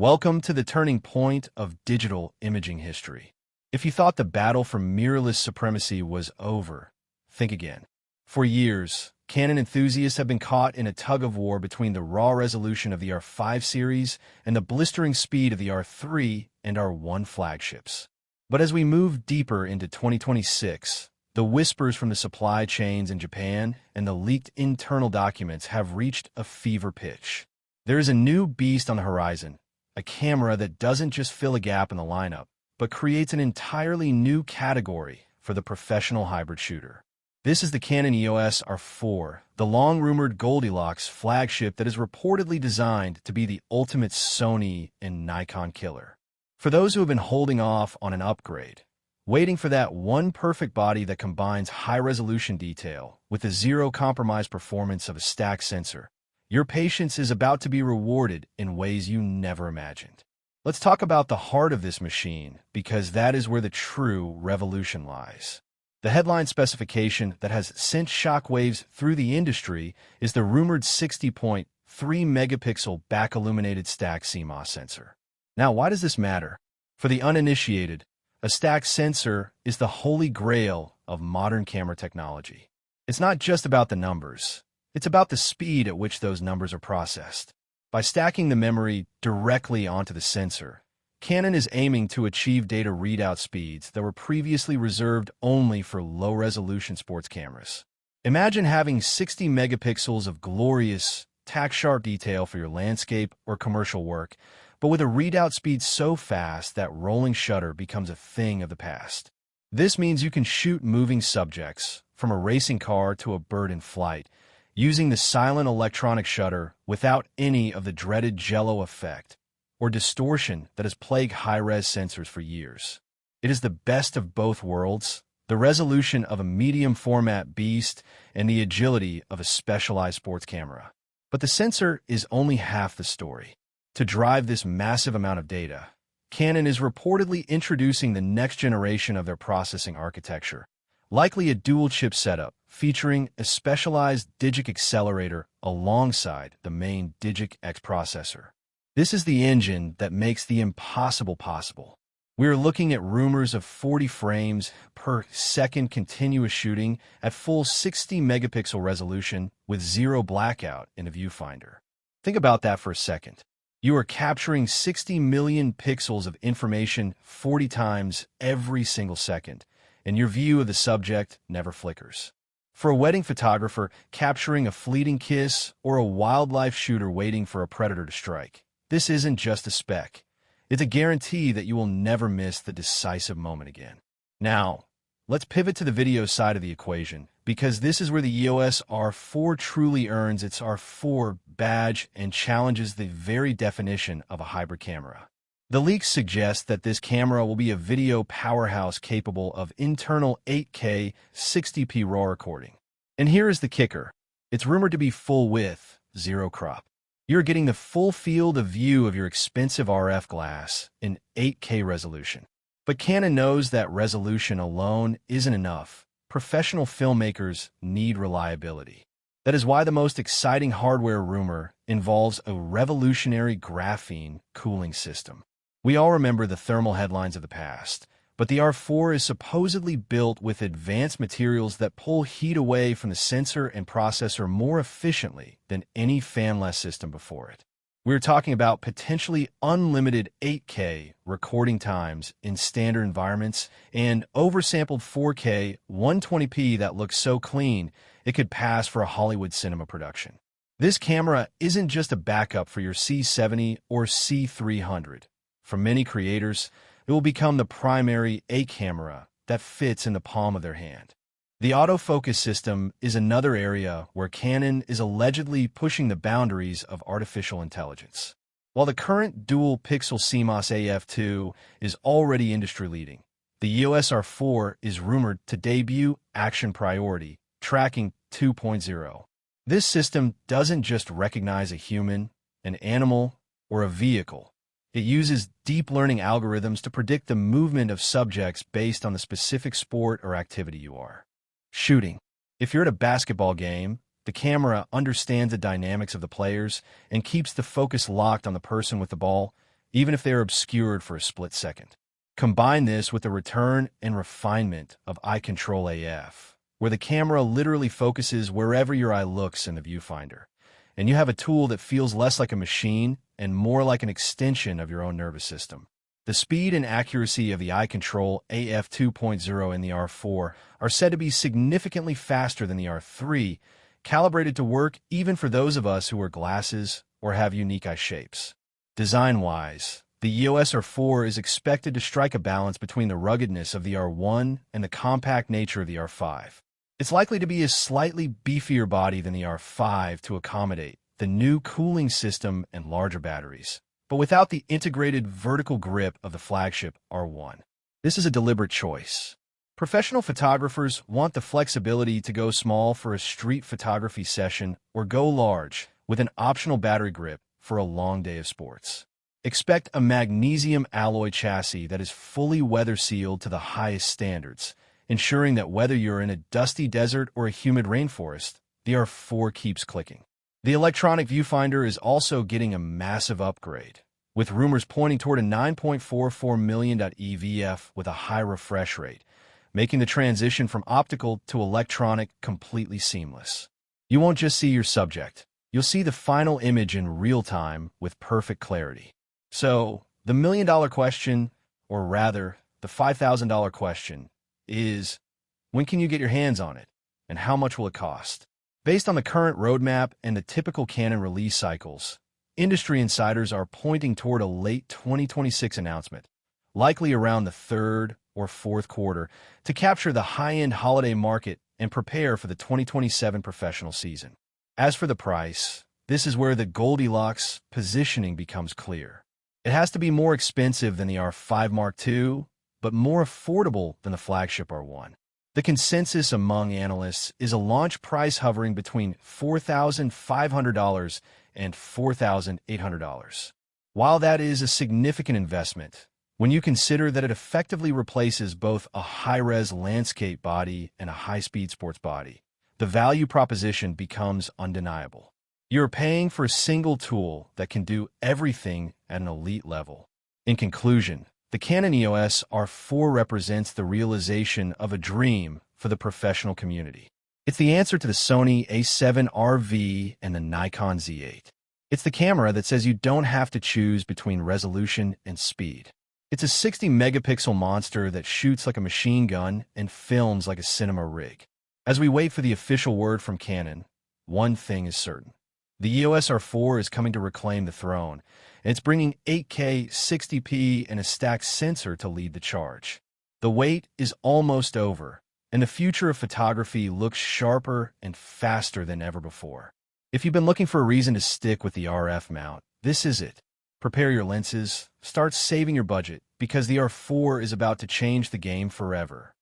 Welcome to the turning point of digital imaging history. If you thought the battle for mirrorless supremacy was over, think again. For years, Canon enthusiasts have been caught in a tug-of-war between the raw resolution of the R5 series and the blistering speed of the R3 and R1 flagships. But as we move deeper into 2026, the whispers from the supply chains in Japan and the leaked internal documents have reached a fever pitch. There is a new beast on the horizon, a camera that doesn't just fill a gap in the lineup, but creates an entirely new category for the professional hybrid shooter. This is the Canon EOS R4, the long-rumored Goldilocks flagship that is reportedly designed to be the ultimate Sony and Nikon killer. For those who have been holding off on an upgrade, waiting for that one perfect body that combines high-resolution detail with the zero-compromise performance of a stacked sensor, your patience is about to be rewarded in ways you never imagined. Let's talk about the heart of this machine, because that is where the true revolution lies. The headline specification that has sent shockwaves through the industry is the rumored 60.3 megapixel back-illuminated stacked CMOS sensor. Now, why does this matter? For the uninitiated, a stacked sensor is the holy grail of modern camera technology. It's not just about the numbers. It's about the speed at which those numbers are processed. By stacking the memory directly onto the sensor, Canon is aiming to achieve data readout speeds that were previously reserved only for low-resolution sports cameras. Imagine having 60 megapixels of glorious, tack-sharp detail for your landscape or commercial work, but with a readout speed so fast that rolling shutter becomes a thing of the past. This means you can shoot moving subjects, from a racing car to a bird in flight, using the silent electronic shutter without any of the dreaded jello effect or distortion that has plagued high-res sensors for years. It is the best of both worlds, the resolution of a medium-format beast and the agility of a specialized sports camera. But the sensor is only half the story. To drive this massive amount of data, Canon is reportedly introducing the next generation of their processing architecture, likely a dual-chip setup featuring a specialized Digic accelerator alongside the main Digic X processor. This is the engine that makes the impossible possible. We are looking at rumors of 40 frames per second continuous shooting at full 60 megapixel resolution with zero blackout in a viewfinder. Think about that for a second. You are capturing 60 million pixels of information 40 times every single second, and your view of the subject never flickers. For a wedding photographer capturing a fleeting kiss or a wildlife shooter waiting for a predator to strike, this isn't just a spec. It's a guarantee that you will never miss the decisive moment again. Now, let's pivot to the video side of the equation, because this is where the EOS R4 truly earns its R4 badge and challenges the very definition of a hybrid camera. The leaks suggest that this camera will be a video powerhouse capable of internal 8K 60p RAW recording. And here is the kicker. It's rumored to be full width, zero crop. You're getting the full field of view of your expensive RF glass in 8K resolution. But Canon knows that resolution alone isn't enough. Professional filmmakers need reliability. That is why the most exciting hardware rumor involves a revolutionary graphene cooling system. We all remember the thermal headlines of the past, but the R4 is supposedly built with advanced materials that pull heat away from the sensor and processor more efficiently than any fanless system before it. We're talking about potentially unlimited 8K recording times in standard environments and oversampled 4K 120p that looks so clean it could pass for a Hollywood cinema production. This camera isn't just a backup for your C70 or C300. For many creators, it will become the primary A camera that fits in the palm of their hand. The autofocus system is another area where Canon is allegedly pushing the boundaries of artificial intelligence. While the current dual-pixel CMOS AF2 is already industry-leading, the EOS R4 is rumored to debut Action Priority Tracking 2.0. This system doesn't just recognize a human, an animal, or a vehicle. It uses deep learning algorithms to predict the movement of subjects based on the specific sport or activity you are shooting. If you're at a basketball game, the camera understands the dynamics of the players and keeps the focus locked on the person with the ball. even if they are obscured for a split second. Combine this with the return and refinement of Eye Control AF, where the camera literally focuses wherever your eye looks in the viewfinder, and you have a tool that feels less like a machine and more like an extension of your own nervous system. The speed and accuracy of the Eye Control AF 2.0 and the R4 are said to be significantly faster than the R3, calibrated to work even for those of us who wear glasses or have unique eye shapes. Design-wise, the EOS R4 is expected to strike a balance between the ruggedness of the R1 and the compact nature of the R5. It's likely to be a slightly beefier body than the R5 to accommodate the new cooling system and larger batteries, but without the integrated vertical grip of the flagship R1. This is a deliberate choice. Professional photographers want the flexibility to go small for a street photography session or go large with an optional battery grip for a long day of sports. Expect a magnesium alloy chassis that is fully weather-sealed to the highest standards, ensuring that whether you're in a dusty desert or a humid rainforest, the R4 keeps clicking. The electronic viewfinder is also getting a massive upgrade, with rumors pointing toward a 9.44 million EVF with a high refresh rate, making the transition from optical to electronic completely seamless. You won't just see your subject, you'll see the final image in real time with perfect clarity. So, the million-dollar question, or rather, the $5,000 question, is, when can you get your hands on it, and how much will it cost? Based on the current roadmap and the typical Canon release cycles, industry insiders are pointing toward a late 2026 announcement, likely around the third or fourth quarter, to capture the high-end holiday market and prepare for the 2027 professional season. As for the price, this is where the Goldilocks positioning becomes clear. It has to be more expensive than the R5 Mark II, but more affordable than the flagship R1. The consensus among analysts is a launch price hovering between $4,500 and $4,800. While that is a significant investment, when you consider that it effectively replaces both a high-res landscape body and a high-speed sports body, the value proposition becomes undeniable. You're paying for a single tool that can do everything at an elite level. In conclusion, the Canon EOS R4 represents the realization of a dream for the professional community. It's the answer to the Sony A7R V and the Nikon Z8. It's the camera that says you don't have to choose between resolution and speed. It's a 60-megapixel monster that shoots like a machine gun and films like a cinema rig. As we wait for the official word from Canon, one thing is certain. The EOS R4 is coming to reclaim the throne, and it's bringing 8K 60p and a stacked sensor to lead the charge. The wait is almost over, and the future of photography looks sharper and faster than ever before. If you've been looking for a reason to stick with the RF mount, this is it. Prepare your lenses, start saving your budget, because the R4 is about to change the game forever.